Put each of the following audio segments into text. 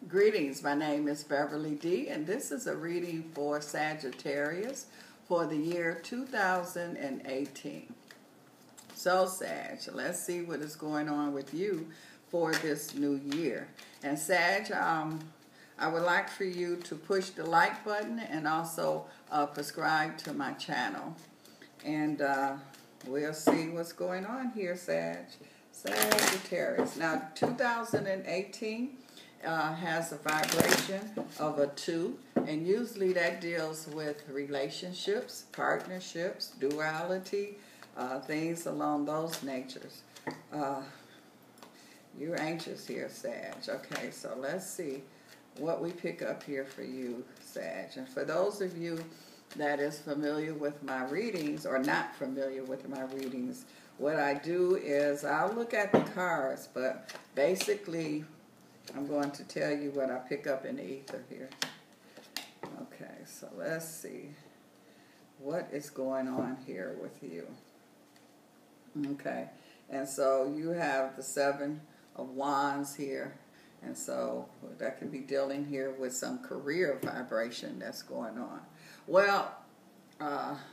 Greetings, my name is Beverly D, and this is a reading for Sagittarius for the year 2018. So, Sag, let's see what is going on with you for this new year. And Sag, I would like for you to push the like button and also subscribe to my channel. And we'll see what's going on here, Sagittarius. Now, 2018 has a vibration of a 2, and usually that deals with relationships, partnerships, duality, things along those natures. You're anxious here, Sag. Okay, so let's see what we pick up here for you, Sag. And for those of you that is familiar with my readings or not familiar with my readings, what I do is I'll look at the cards, but basically I'm going to tell you what I pick up in the ether here. Okay, so let's see what is going on here with you. Okay, and so you have the 7 of Wands here, and so that can be dealing here with some career vibration that's going on. Well,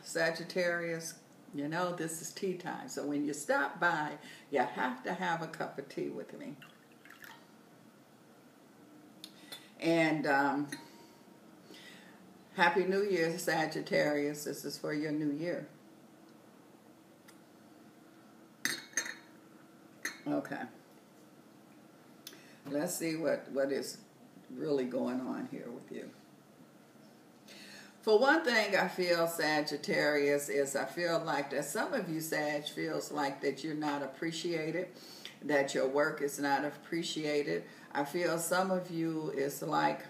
Sagittarius, you know this is tea time, so when you stop by, you have to have a cup of tea with me. And Happy New Year, Sagittarius. This is for your new year. Okay. Let's see what is really going on here with you. For one thing, I feel, Sagittarius, is I feel like that some of you, Sag, feels like that you're not appreciated, that your work is not appreciated. I feel some of you is like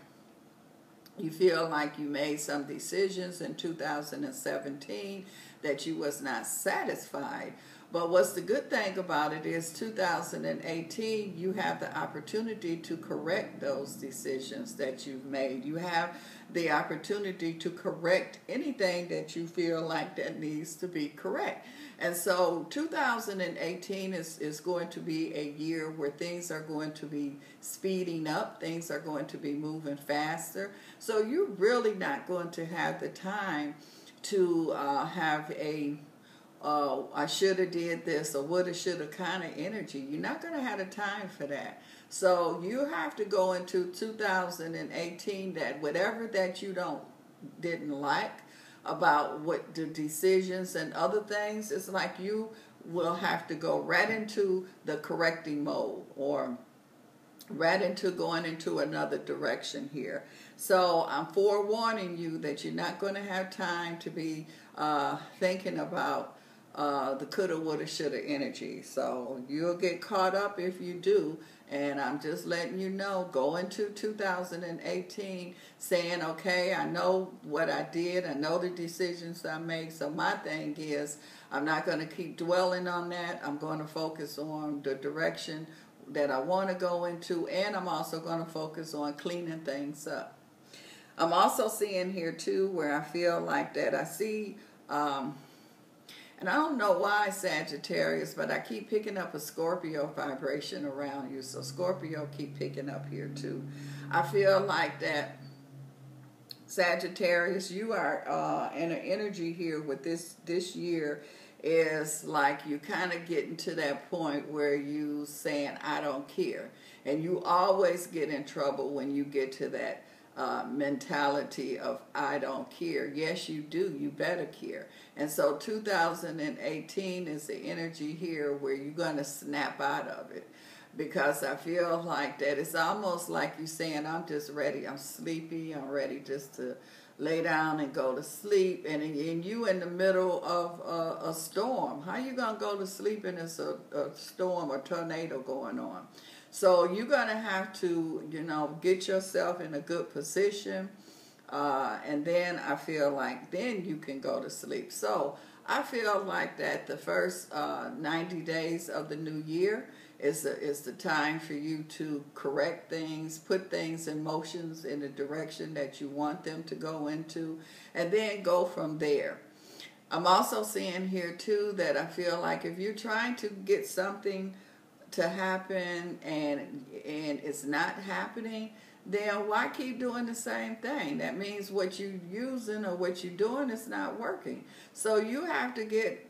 you feel like you made some decisions in 2017 that you was not satisfied. But what's the good thing about it is 2018, you have the opportunity to correct those decisions that you've made. You have the opportunity to correct anything that you feel like that needs to be correct. And so 2018 is going to be a year where things are going to be speeding up. Things are going to be moving faster. So you're really not going to have the time to have a I should have did this or woulda, shoulda kind of energy. You're not going to have the time for that. So you have to go into 2018 that whatever that you didn't like about what the decisions and other things, it's like you will have to go right into the correcting mode or right into going into another direction here. So I'm forewarning you that you're not going to have time to be thinking about the coulda, woulda, shoulda energy. So you'll get caught up if you do. And I'm just letting you know, go into 2018 saying, okay, I know what I did. I know the decisions I made. So my thing is, I'm not going to keep dwelling on that. I'm going to focus on the direction that I want to go into. And I'm also going to focus on cleaning things up. I'm also seeing here, too, where I feel like that I see... and I don't know why, Sagittarius, but I keep picking up a Scorpio vibration around you. So Scorpio keep picking up here too. I feel like that, Sagittarius, you are in an energy here with this year is like you kind of getting to that point where you saying, I don't care. And you always get in trouble when you get to that mentality of I don't care. Yes, you do. You better care. And so 2018 is the energy here where you're going to snap out of it, because I feel like that it's almost like you saying, I'm just ready. I'm sleepy. I'm ready just to lay down and go to sleep. And you in the middle of a storm. How you going to go to sleep and there's a storm or tornado going on? So you're going to have to, get yourself in a good position. And then I feel like then you can go to sleep. So I feel like that the first 90 days of the new year is the time for you to correct things, put things in motions in the direction that you want them to go into, and then go from there. I'm also seeing here, too, that I feel like if you're trying to get something to happen and it's not happening, then why keep doing the same thing? That means what you're using or what you're doing is not working. So you have to get,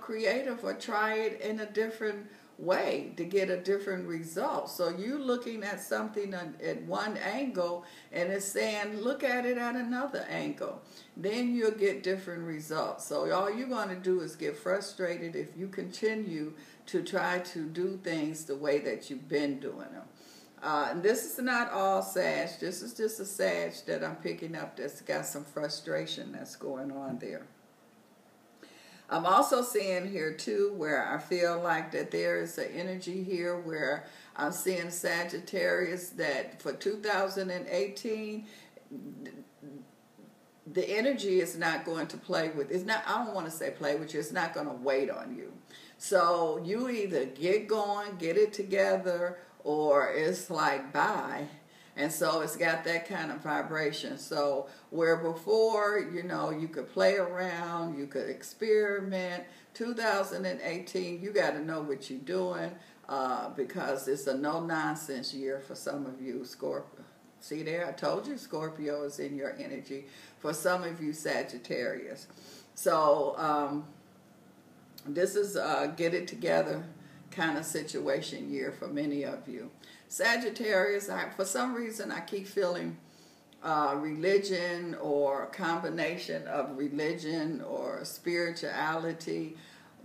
creative or try it in a different way to get a different result. So you looking at something at one angle and it's saying look at it at another angle, then you'll get different results. So all you're going to do is get frustrated if you continue to try to do things the way that you've been doing them. And this is not all Sag. This is just a Sag that I'm picking up that's got some frustration that's going on there. I'm also seeing here too where I feel like that there is an energy here where I'm seeing Sagittarius that for 2018 the energy is not going to play with, it's not, I don't want to say play with you, it's not going to wait on you. So you either get going, get it together, or it's like bye. And so it's got that kind of vibration. So where before, you could play around, you could experiment, 2018, you got to know what you're doing because it's a no-nonsense year for some of you, Scorpio. See there, I told you Scorpio is in your energy. For some of you, Sagittarius. So this is a get it together kind of situation year for many of you. Sagittarius, for some reason I keep feeling religion or a combination of religion or spirituality.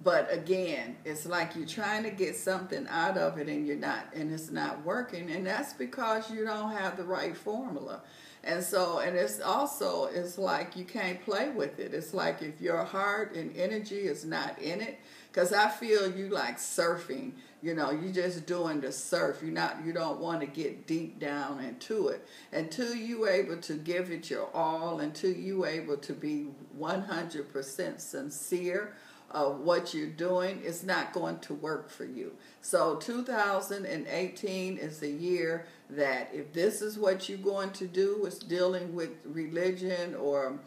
But again, it's like you're trying to get something out of it and you're not, and it's not working. And that's because you don't have the right formula. And so, and it's also, it's like you can't play with it. It's like if your heart and energy is not in it, because I feel you like surfing, you're just doing the surf. You don't want to get deep down into it. Until you're able to give it your all, until you're able to be 100% sincere of what you're doing, it's not going to work for you. So 2018 is the year that if this is what you're going to do, is dealing with religion or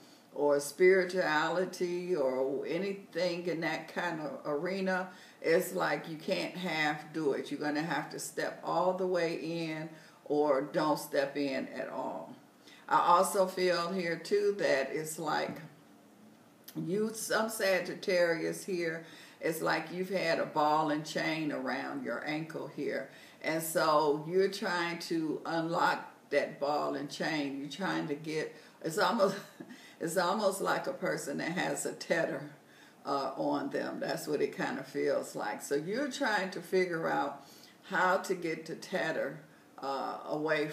spirituality or anything in that kind of arena, it's like you can't half do it. You're going to have to step all the way in or don't step in at all. I also feel here too that it's like some Sagittarius here, it's like you've had a ball and chain around your ankle here. And so you're trying to unlock that ball and chain. You're trying to get, it's almost like a person that has a tether on them. That's what it kind of feels like. So you're trying to figure out how to get the tether away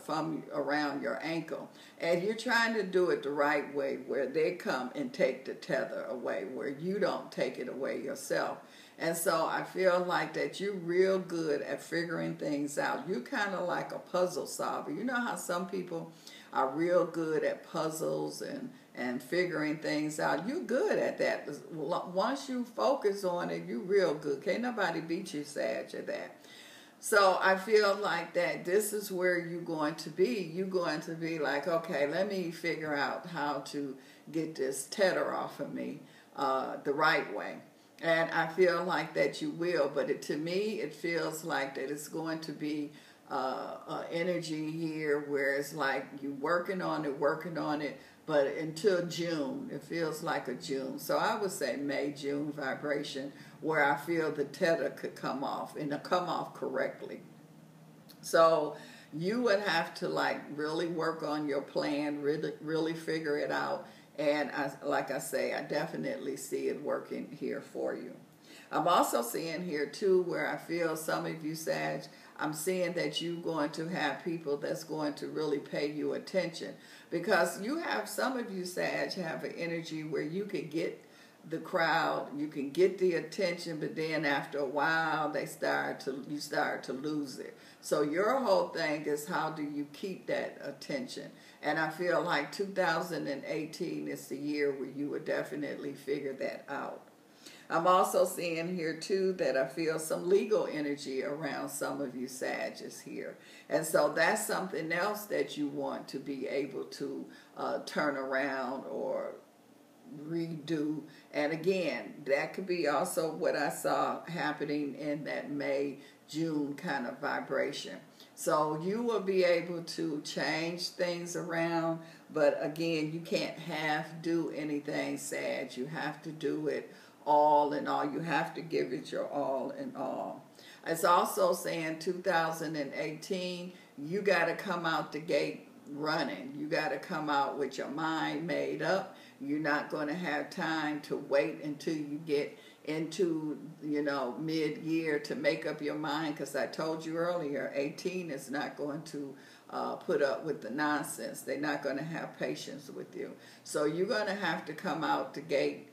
from around your ankle, and you're trying to do it the right way, where they come and take the tether away, where you don't take it away yourself. And so I feel like that you're real good at figuring things out. You're kind of like a puzzle solver. You know how some people are real good at puzzles and figuring things out. You're good at that. Once you focus on it, you're real good. Can't nobody beat you, Sag, at that. So I feel like that this is where you're going to be. You're going to be like, okay, let me figure out how to get this tether off of me the right way. And I feel like that you will, but to me, it feels like that it's going to be energy here where it's like you're working on it, but until June, it feels like a June. So I would say May, June vibration, where I feel the tether could come off and come off correctly. So you would have to like really work on your plan, really figure it out. And like I say, I definitely see it working here for you. I'm also seeing here too where I feel some of you Sag, I'm seeing that you're going to have people that's going to really pay you attention, because you have, some of you Sag have an energy where you can get the crowd, you can get the attention, but then after a while you start to lose it. So your whole thing is how do you keep that attention? And I feel like 2018 is the year where you would definitely figure that out. I'm also seeing here too that I feel some legal energy around some of you Sagittarius here. And so that's something else that you want to be able to turn around or redo. And again, that could be also what I saw happening in that May, June kind of vibration. So you will be able to change things around, but again, you can't do anything, Sag. You have to do it all in all. You have to give it your all in all. It's also saying 2018, you got to come out the gate running. You got to come out with your mind made up. You're not going to have time to wait until you get into, mid-year to make up your mind, because I told you earlier, 18 is not going to put up with the nonsense. They're not going to have patience with you. So you're going to have to come out the gate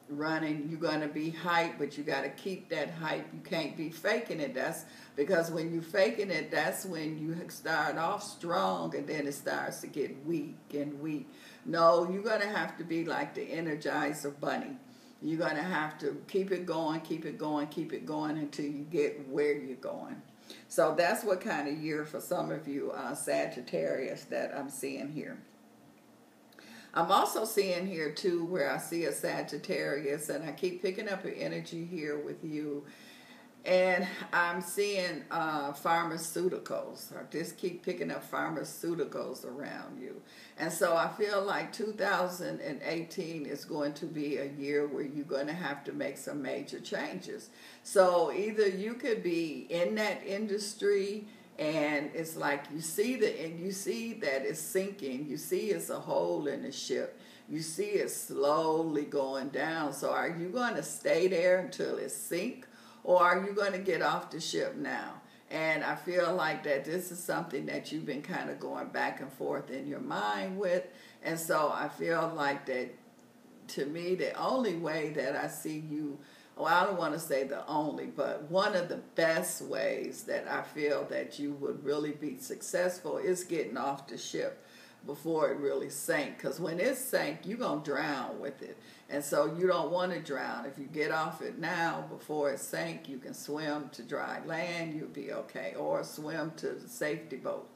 running. You're going to be hyped, but you got to keep that hype. You can't be faking it. That's because when you faking it, that's when you start off strong and then it starts to get weak and weak. No, you're going to have to be like the Energizer Bunny. You're going to have to keep it going, keep it going, keep it going until you get where you're going. So that's what kind of year for some of you, Sagittarius, that I'm seeing here. I'm also seeing here, too, where I see a Sagittarius, and I keep picking up an energy here with you. And I'm seeing pharmaceuticals. I just keep picking up pharmaceuticals around you. And so I feel like 2018 is going to be a year where you're going to have to make some major changes. So either you could be in that industry and it's like you see that it's sinking. You see it's a hole in the ship. You see it slowly going down. So are you going to stay there until it sinks? Or are you going to get off the ship now? And I feel like that this is something that you've been kind of going back and forth in your mind with. And so I feel like that, to me, the only way that I see you, well, I don't want to say the only, but one of the best ways that I feel that you would really be successful is getting off the ship before it really sank. Because when it sank, you're going to drown with it. And so you don't want to drown. If you get off it now before it sank, you can swim to dry land, you'll be okay. Or swim to the safety boat.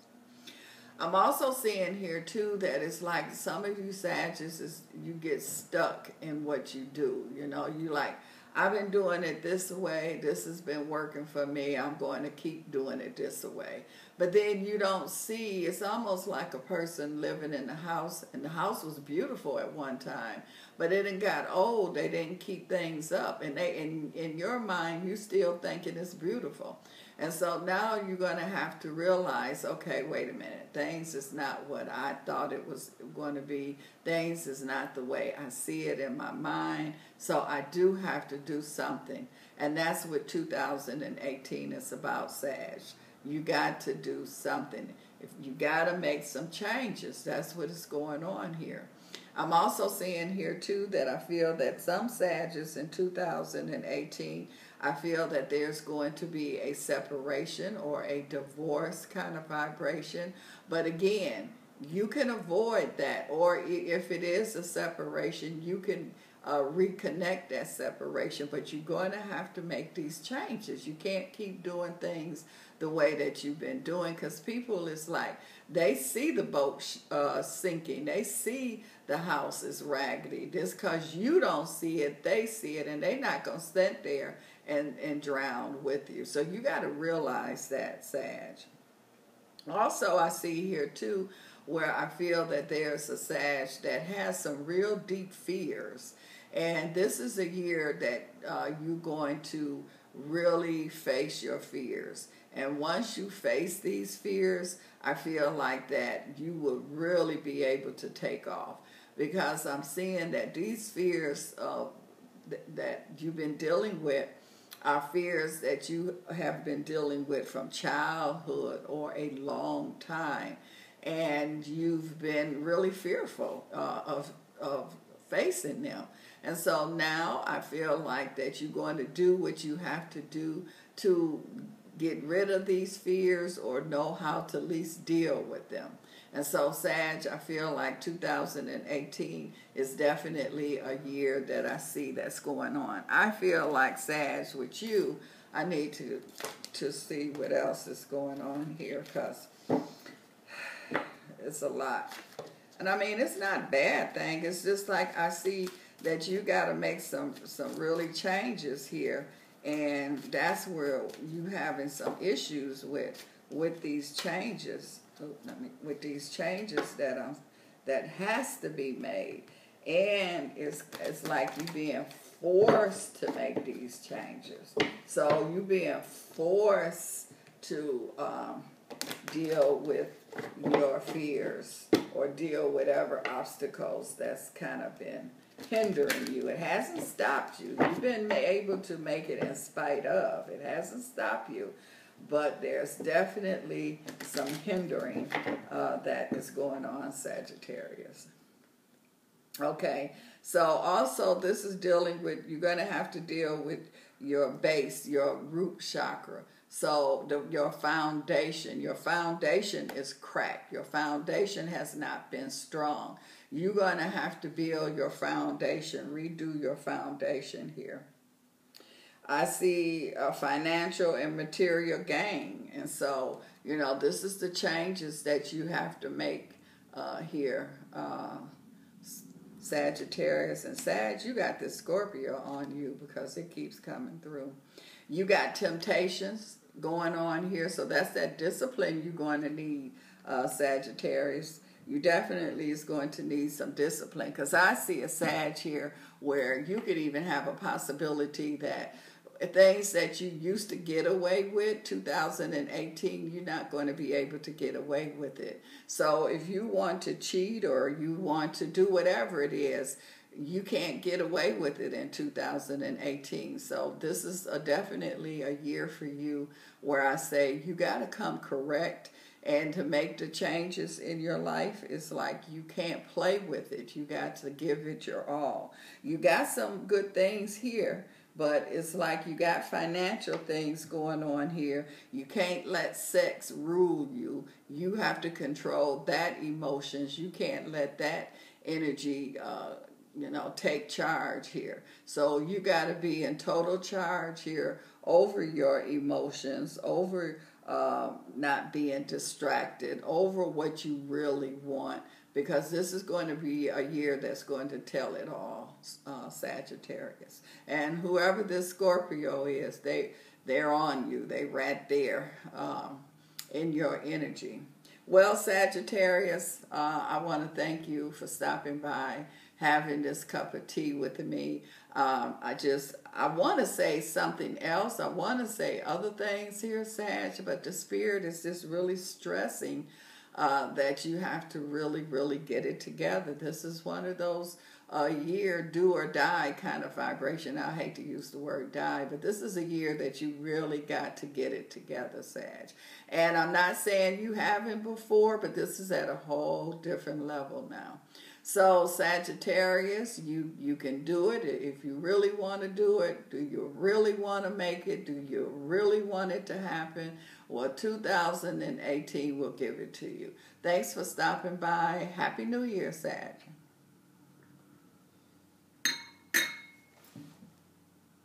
I'm also seeing here, too, that it's like some of you Sagittarius, you get stuck in what you do. You like, I've been doing it this way. This has been working for me. I'm going to keep doing it this way. But then you don't see, it's almost like a person living in the house, and the house was beautiful at one time, but it got old. They didn't keep things up, and in your mind, you still thinking it's beautiful. And so now you're going to have to realize, okay, wait a minute, things is not what I thought it was going to be. Things is not the way I see it in my mind. So I do have to do something. And that's what 2018 is about, Sag. You got to do something. If you got to make some changes. That's what is going on here. I'm also seeing here, too, that I feel that some Sagittarius in 2018, I feel that there's going to be a separation or a divorce kind of vibration. But again, you can avoid that. Or if it is a separation, you can reconnect that separation. But you're going to have to make these changes. You can't keep doing things the way that you've been doing, because people is like, they see the boat sinking. They see the house is raggedy. Just because you don't see it, they see it, and they're not going to sit there and drown with you. So you got to realize that, Sag. Also, I see here, too, where I feel that there's a Sag that has some real deep fears. And this is a year that you're going to really face your fears. And once you face these fears, I feel like that you will really be able to take off. Because I'm seeing that these fears that you've been dealing with are fears that you have been dealing with from childhood or a long time. And you've been really fearful of facing them. And so now I feel like that you're going to do what you have to do to get rid of these fears or know how to at least deal with them. And so, Sag, I feel like 2018 is definitely a year that I see that's going on. I feel like, Sag, with you, I need to see what else is going on here, because it's a lot. And I mean, it's not a bad thing. It's just like I see that you got to make some really changes here And that's where you having some issues with these changes. With these changes that has to be made. And it's like you being forced to make these changes. So you being forced to deal with your fears or deal with whatever obstacles that's kind of been hindering you. It hasn't stopped you. You've been able to make it in spite of. It hasn't stopped you. But there's definitely some hindering that is going on, Sagittarius. Okay, so also this is dealing with, you're going to have to deal with your base, your root chakra. So your foundation is cracked. Your foundation has not been strong. You're going to have to build your foundation, redo your foundation here. I see a financial and material gain. And so, you know, this is the changes that you have to make here. Sagittarius and Sag, you got this Scorpio on you because it keeps coming through. You got temptations going on here, so that's that discipline you're going to need, Sagittarius. You definitely is going to need some discipline, because I see a Sag here where you could even have a possibility that things that you used to get away with, 2018, you're not going to be able to get away with it. So if you want to cheat or you want to do whatever it is, you can't get away with it in 2018. So this is definitely a year for you where I say you got to come correct. And to make the changes in your life, it's like you can't play with it. You got to give it your all. You got some good things here, but it's like you got financial things going on here. You can't let sex rule you. You have to control that emotions. You can't let that energy take charge here. So you got to be in total charge here over your emotions, over not being distracted, over what you really want, because this is going to be a year that's going to tell it all, Sagittarius. And whoever this Scorpio is, they're on you. They right there in your energy. Well, Sagittarius, I want to thank you for stopping by, having this cup of tea with me. I want to say something else. I want to say other things here, Sag, but the spirit is just really stressing that you have to really, really get it together. This is one of those year do or die kind of vibration. I hate to use the word die, but this is a year that you really got to get it together, Sag. And I'm not saying you haven't before, but this is at a whole different level now. So Sagittarius, you can do it if you really want to do it. Do you really want to make it? Do you really want it to happen? Well, 2018 will give it to you. Thanks for stopping by. Happy New Year, Sag.